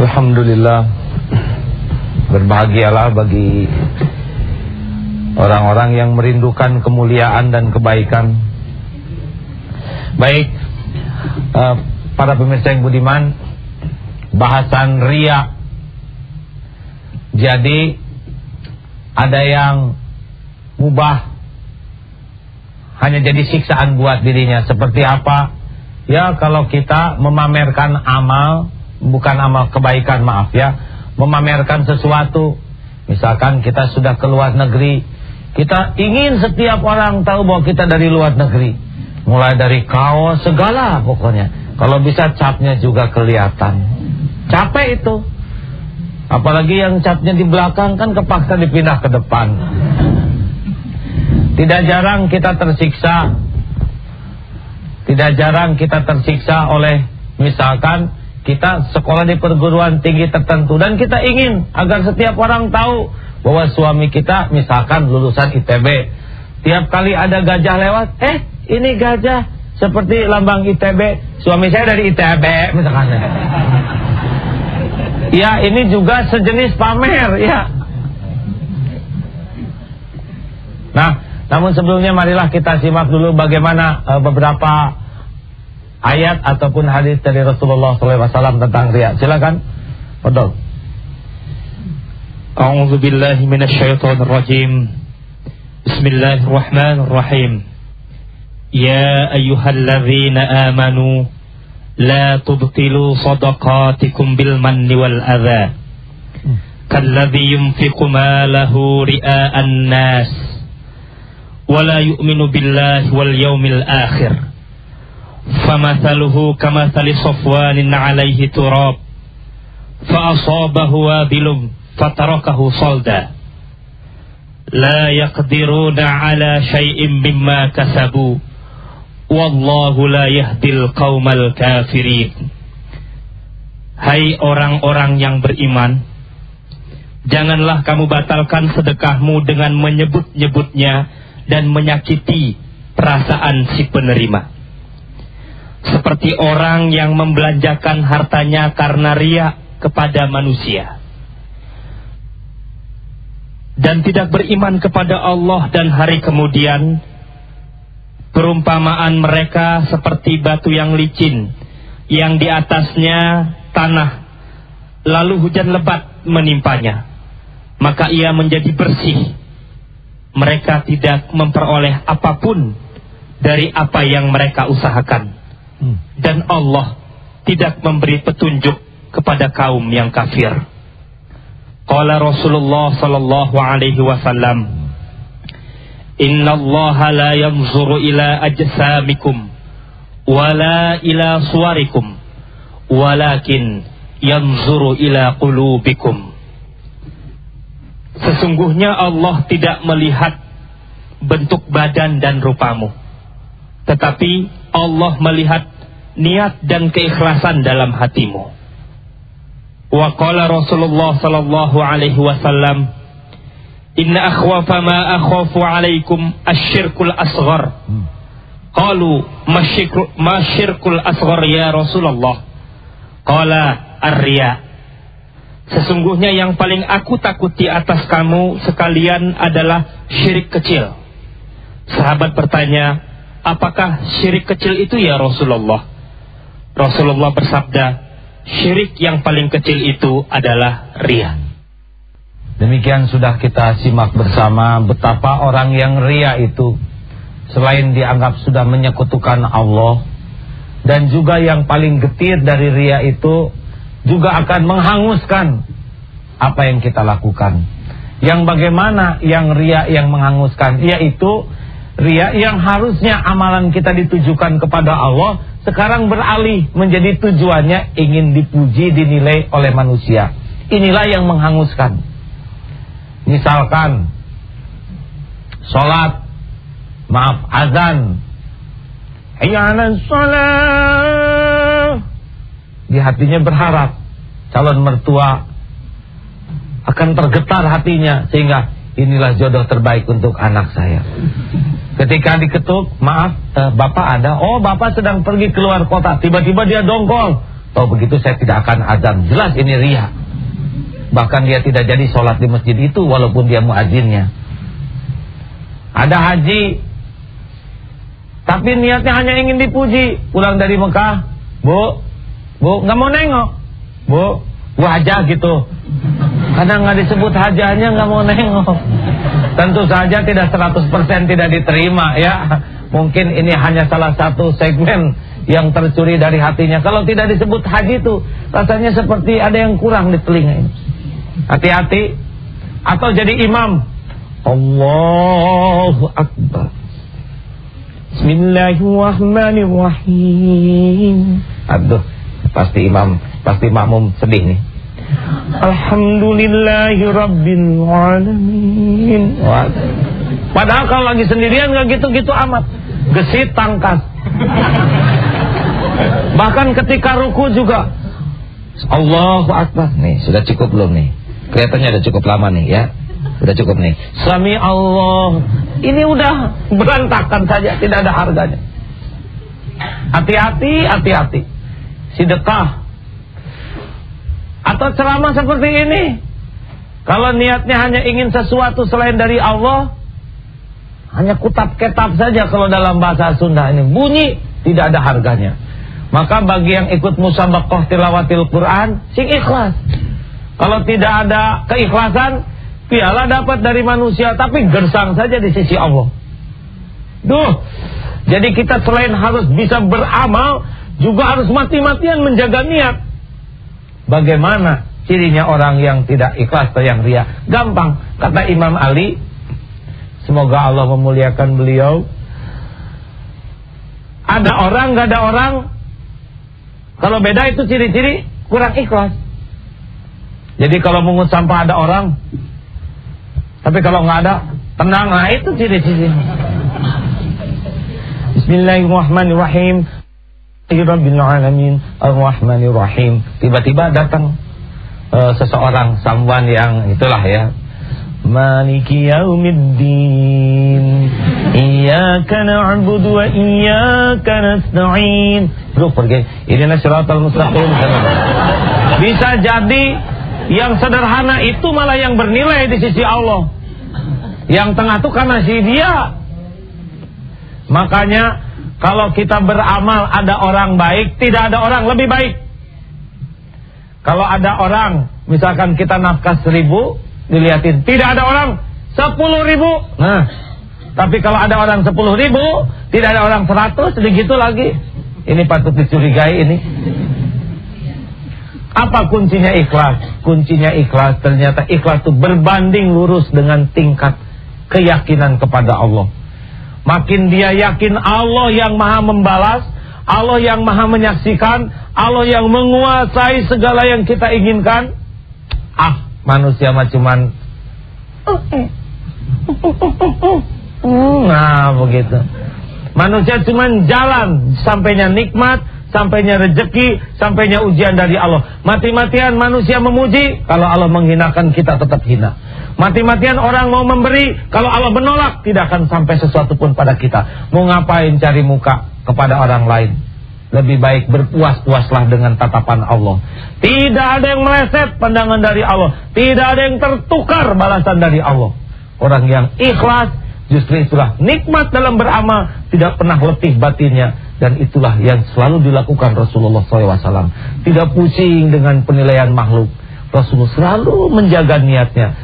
Alhamdulillah, berbahagialah bagi orang-orang yang merindukan kemuliaan dan kebaikan. Baik, para pemirsa yang budiman, bahasan riya. Jadi ada yang mubah, hanya jadi siksaan buat dirinya. Seperti apa? Ya, kalau kita memamerkan amal, bukan amal kebaikan, maaf ya, memamerkan sesuatu. Misalkan kita sudah ke luar negeri, kita ingin setiap orang tahu bahwa kita dari luar negeri. Mulai dari kaos, segala pokoknya. Kalau bisa capnya juga kelihatan. Capek itu. Apalagi yang capnya di belakang kan kepaksa dipindah ke depan. Tidak jarang kita tersiksa. Tidak jarang kita tersiksa oleh, misalkan kita sekolah di perguruan tinggi tertentu dan kita ingin agar setiap orang tahu bahwa suami kita misalkan lulusan ITB. Tiap kali ada gajah lewat, ini gajah seperti lambang ITB, suami saya dari ITB misalkan. Ya, ini juga sejenis pamer ya. Nah, namun sebelumnya marilah kita simak dulu bagaimana beberapa ayat ataupun hadis dari Rasulullah SAW tentang riya. Silakan, Fadol. A'udzu billahi minasyaitonir rajim. Bismillahirrahmanirrahim. Ya ayyuhalladzina amanu la tubtilu shadaqatikum bil manni wal adza. Kalladzi yunfiqu malahu ria'an nas wa la yu'minu billahi wal yawmil akhir. Famathaluhu kamathali safwanin 'alaihi turab fa asabahu wabilun fatarakahu salda. La yaqdiruna 'ala syai'in mimma kasabu wallahu la yahdil qaumal kafirin. Hai orang-orang yang beriman, janganlah kamu batalkan sedekahmu dengan menyebut-nyebutnya dan menyakiti perasaan si penerima. Seperti orang yang membelanjakan hartanya karena riya kepada manusia dan tidak beriman kepada Allah dan hari kemudian. Perumpamaan mereka seperti batu yang licin yang di atasnya tanah, lalu hujan lebat menimpanya, maka ia menjadi bersih. Mereka tidak memperoleh apapun dari apa yang mereka usahakan. Dan Allah tidak memberi petunjuk kepada kaum yang kafir. Qala Rasulullah sallallahu alaihi wasallam, Innallaha la yanzuru ila ajsamikum wala ila suwarikum walakin yanzuru ila qulubikum. Sesungguhnya Allah tidak melihat bentuk badan dan rupamu, tetapi Allah melihat niat dan keikhlasan dalam hatimu. Wa qala Rasulullah sallallahu alaihi wasallam, Inna akhwafa ma akhafu alaikum asyirkul asghar. Qalu ma syirkul asghar ya Rasulullah? Qala ar-riya. Sesungguhnya yang paling aku takuti atas kamu sekalian adalah syirik kecil. Sahabat bertanya, apakah syirik kecil itu ya Rasulullah? Rasulullah bersabda, syirik yang paling kecil itu adalah riya. Demikian sudah kita simak bersama betapa orang yang riya itu selain dianggap sudah menyekutukan Allah, dan juga yang paling getir dari riya itu juga akan menghanguskan apa yang kita lakukan. Yang bagaimana yang riya yang menghanguskan, yaitu riya yang harusnya amalan kita ditujukan kepada Allah, sekarang beralih menjadi tujuannya ingin dipuji, dinilai oleh manusia. Inilah yang menghanguskan. Misalkan sholat, azan, hayya 'alas shalah, di hatinya berharap calon mertua akan tergetar hatinya sehingga inilah jodoh terbaik untuk anak saya. Ketika diketuk, maaf, bapak ada? Oh, bapak sedang pergi keluar kota. Tiba-tiba dia dongkol, Tahu begitu saya tidak akan azan. Jelas ini riya. Bahkan dia tidak jadi sholat di masjid itu walaupun dia muadzinnya. Ada haji, tapi niatnya hanya ingin dipuji. Pulang dari Mekah, Bu, nggak mau nengok, Bu aja gitu. Karena nggak disebut hajanya nggak mau nengok. Tentu saja tidak 100% tidak diterima ya. Mungkin ini hanya salah satu segmen yang tercuri dari hatinya. Kalau tidak disebut haji itu rasanya seperti ada yang kurang di telinga ini. Hati-hati. Atau jadi imam, Allahu Akbar, Bismillahirrahmanirrahim. Aduh, pasti imam, pasti makmum sedih nih. Alhamdulillahirabbil alamin. Padahal kalau lagi sendirian nggak gitu-gitu amat. Gesit tangkas. Bahkan ketika ruku juga Allahu Akbar. Nih, sudah cukup belum nih? Kelihatannya udah cukup lama nih ya. Udah cukup nih. Sami Allah. Ini udah berantakan saja, tidak ada harganya. Hati-hati, hati-hati. Sedekah atau ceramah seperti ini, kalau niatnya hanya ingin sesuatu selain dari Allah, hanya kutap-ketap saja kalau dalam bahasa Sunda ini, bunyi, tidak ada harganya. Maka bagi yang ikut musabaqah tilawatil Quran, sing ikhlas. Kalau tidak ada keikhlasan, piala dapat dari manusia, tapi gersang saja di sisi Allah. Jadi kita selain harus bisa beramal, juga harus mati-matian menjaga niat. Bagaimana cirinya orang yang tidak ikhlas atau yang riya? Gampang, kata Imam Ali, semoga Allah memuliakan beliau. Ada orang, gak ada orang. Kalau beda itu ciri-ciri kurang ikhlas. Jadi kalau mungut sampah ada orang, tapi kalau nggak ada, tenang. Nah itu ciri-ciri. Bismillahirrahmanirrahim. Rabbil alamin ar-rahmanir-rahim. Tiba-tiba datang seseorang, someone yang itulah ya, Maliki yaumiddin, iyyaka na'budu wa iyyaka nasta'in. Bro, pergi. Ihdinas siratal mustaqim. Bisa jadi yang sederhana itu malah yang bernilai di sisi Allah. Yang tengah itu karena si dia. Makanya kalau kita beramal ada orang baik, tidak ada orang lebih baik. Kalau ada orang, misalkan kita nafkah 1000, dilihatin, tidak ada orang 10.000. Nah, tapi kalau ada orang 10.000, tidak ada orang 100, begitu lagi. Ini patut dicurigai ini. Apa kuncinya ikhlas? Kuncinya ikhlas, ternyata ikhlas itu berbanding lurus dengan tingkat keyakinan kepada Allah. Makin dia yakin Allah yang maha membalas, Allah yang maha menyaksikan, Allah yang menguasai segala yang kita inginkan. Manusia mah cuman nah begitu. Manusia cuman jalan, sampainya nikmat, sampainya rezeki, sampainya ujian dari Allah. Mati-matian manusia memuji, kalau Allah menghinakan kita tetap hina. Mati-matian orang mau memberi, kalau Allah menolak tidak akan sampai sesuatu pun pada kita. Mau ngapain cari muka kepada orang lain? Lebih baik berpuas-puaslah dengan tatapan Allah. Tidak ada yang meleset pandangan dari Allah, tidak ada yang tertukar balasan dari Allah. Orang yang ikhlas, justru itulah nikmat dalam beramal, tidak pernah letih batinnya. Dan itulah yang selalu dilakukan Rasulullah SAW. Tidak pusing dengan penilaian makhluk. Rasulullah selalu menjaga niatnya.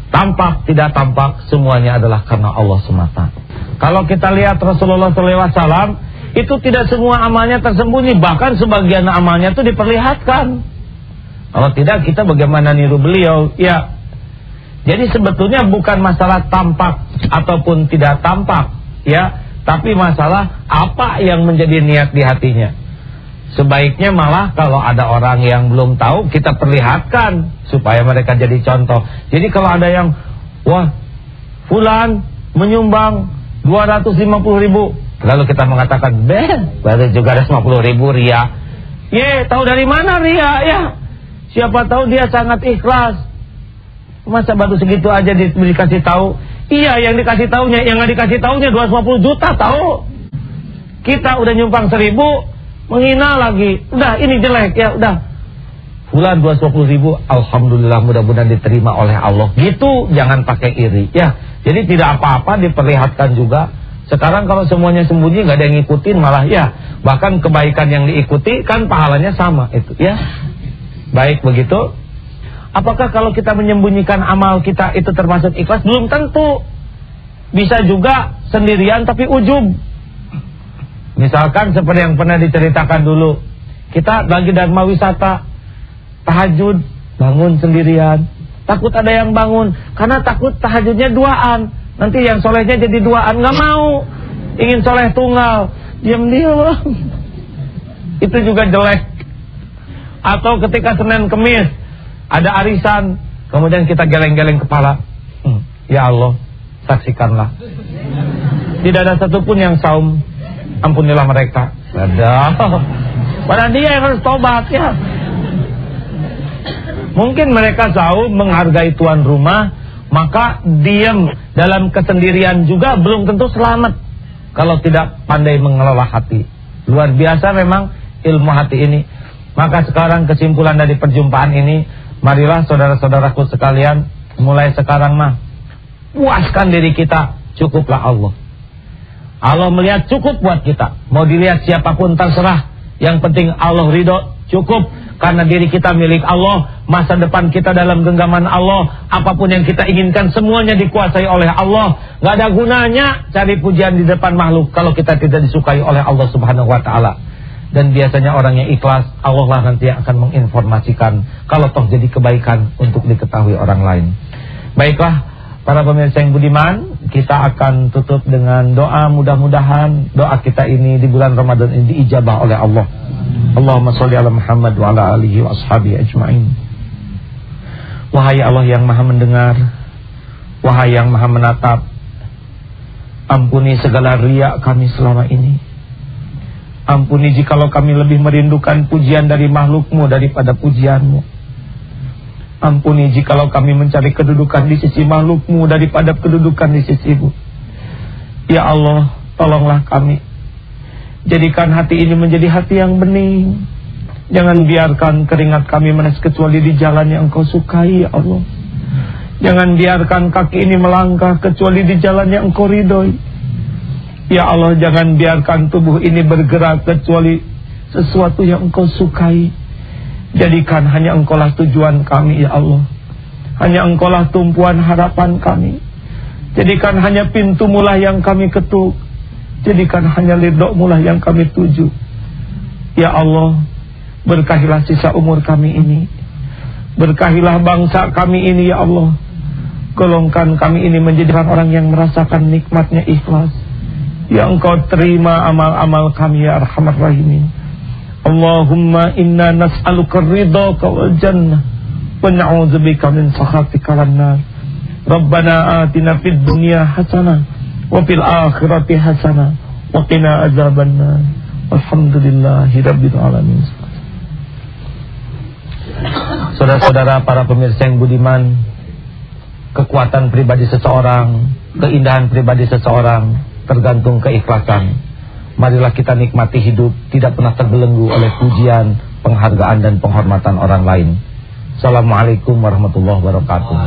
Tampak, tidak tampak, semuanya adalah karena Allah semata. Kalau kita lihat Rasulullah SAW, itu tidak semua amalnya tersembunyi. Bahkan sebagian amalnya itu diperlihatkan. Kalau tidak, kita bagaimana niru beliau? Ya. Jadi sebetulnya bukan masalah tampak ataupun tidak tampak, ya. Tapi masalah apa yang menjadi niat di hatinya. Sebaiknya malah kalau ada orang yang belum tahu, kita perlihatkan supaya mereka jadi contoh. Jadi kalau ada yang, wah, fulan menyumbang 250.000, lalu kita mengatakan, baru juga ada 50.000 ria. Tahu dari mana ria? Ya, siapa tahu dia sangat ikhlas. Masa baru segitu aja dikasih tahu? Iya, yang dikasih taunya, yang nggak dikasih taunya 250 juta tahu. Kita udah nyumbang 1.000, menghina lagi. Udah, ini jelek ya, udah. Fulan 220.000, alhamdulillah, mudah-mudahan diterima oleh Allah. Gitu, jangan pakai iri ya. Jadi tidak apa-apa diperlihatkan juga. Sekarang kalau semuanya sembunyi, nggak ada yang ngikutin, malah ya, bahkan kebaikan yang diikuti kan pahalanya sama itu ya. Baik begitu. Apakah kalau kita menyembunyikan amal kita itu termasuk ikhlas? Belum tentu. Bisa juga sendirian tapi ujub. Misalkan seperti yang pernah diceritakan dulu, kita lagi dharma wisata, tahajud, bangun sendirian, takut ada yang bangun, karena takut tahajudnya duaan, nanti yang solehnya jadi duaan, nggak mau, ingin soleh tunggal, diam-diam, itu juga jelek. Atau ketika Senin Kemis ada arisan, kemudian kita geleng-geleng kepala, ya Allah, saksikanlah, tidak ada satupun yang saum, ampunilah mereka. Ada, padahal dia yang harus tobat ya. Mungkin mereka saum menghargai tuan rumah, maka diam dalam kesendirian juga belum tentu selamat kalau tidak pandai mengelola hati. Luar biasa memang ilmu hati ini. Maka sekarang kesimpulan dari perjumpaan ini, marilah saudara-saudaraku sekalian, mulai sekarang mah puaskan diri kita, cukuplah Allah. Allah melihat cukup buat kita. Mau dilihat siapapun terserah, yang penting Allah ridho, cukup. Karena diri kita milik Allah, masa depan kita dalam genggaman Allah, apapun yang kita inginkan semuanya dikuasai oleh Allah. Gak ada gunanya cari pujian di depan makhluk kalau kita tidak disukai oleh Allah Subhanahu wa ta'ala. Dan biasanya orang yang ikhlas, Allah lah nanti akan menginformasikan kalau toh jadi kebaikan untuk diketahui orang lain. Baiklah para pemirsa yang budiman, kita akan tutup dengan doa. Mudah-mudahan doa kita ini di bulan Ramadan ini diijabah oleh Allah. Allahumma sholli ala Muhammad wa ala alihi wa ashabihi ajma'in. Wahai Allah yang maha mendengar, wahai yang maha menatap, ampuni segala riya kami selama ini. Ampuni jikalau kami lebih merindukan pujian dari makhlukmu daripada pujianmu. Ampuni jikalau kami mencari kedudukan di sisi makhlukmu daripada kedudukan di sisimu. Ya Allah, tolonglah kami. Jadikan hati ini menjadi hati yang bening. Jangan biarkan keringat kami menetes kecuali di jalan yang Engkau sukai, ya Allah. Jangan biarkan kaki ini melangkah kecuali di jalan yang Engkau ridhoi. Ya Allah, jangan biarkan tubuh ini bergerak kecuali sesuatu yang Engkau sukai. Jadikan hanya Engkaulah tujuan kami, ya Allah. Hanya Engkaulah tumpuan harapan kami. Jadikan hanya pintu-Mulah yang kami ketuk. Jadikan hanya ridho-Mu lah yang kami tuju. Ya Allah, berkahilah sisa umur kami ini. Berkahilah bangsa kami ini, ya Allah. Golongkan kami ini menjadi orang yang merasakan nikmatnya ikhlas. Ya Engkau terima amal-amal kami, ya Arhamar Rahimin. Allahumma inna nas'aluka ridhaka wal jannah wa na'udzubika min sakhatika wan nar. Rabbana atina fid dunya hasanah wa fil akhirati hasanah wa qina azabannar. Alhamdulillahi rabbil alamin. Saudara-saudara para pemirsa yang budiman, kekuatan pribadi seseorang, keindahan pribadi seseorang tergantung keikhlasan. Marilah kita nikmati hidup tidak pernah terbelenggu oleh pujian, penghargaan dan penghormatan orang lain. Assalamualaikum warahmatullahi wabarakatuh.